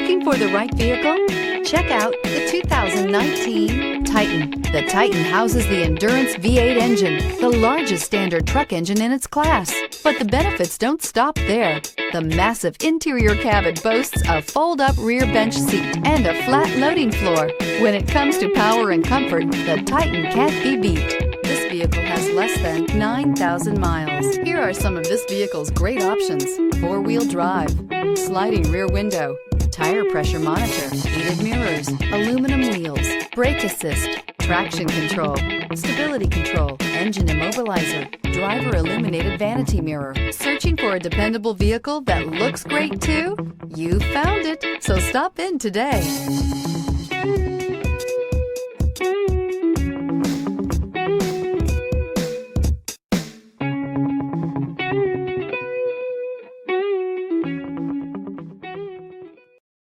Looking for the right vehicle? Check out the 2019 Titan. The Titan houses the Endurance V8 engine, the largest standard truck engine in its class. But the benefits don't stop there. The massive interior cabin boasts a fold-up rear bench seat and a flat loading floor. When it comes to power and comfort, the Titan can't be beat. This vehicle has less than 9,000 miles. Here are some of this vehicle's great options: four-wheel drive, sliding rear window, tire pressure monitor, heated mirrors, aluminum wheels, brake assist, traction control, stability control, engine immobilizer, driver illuminated vanity mirror. Searching for a dependable vehicle that looks great too? You found it, so stop in today.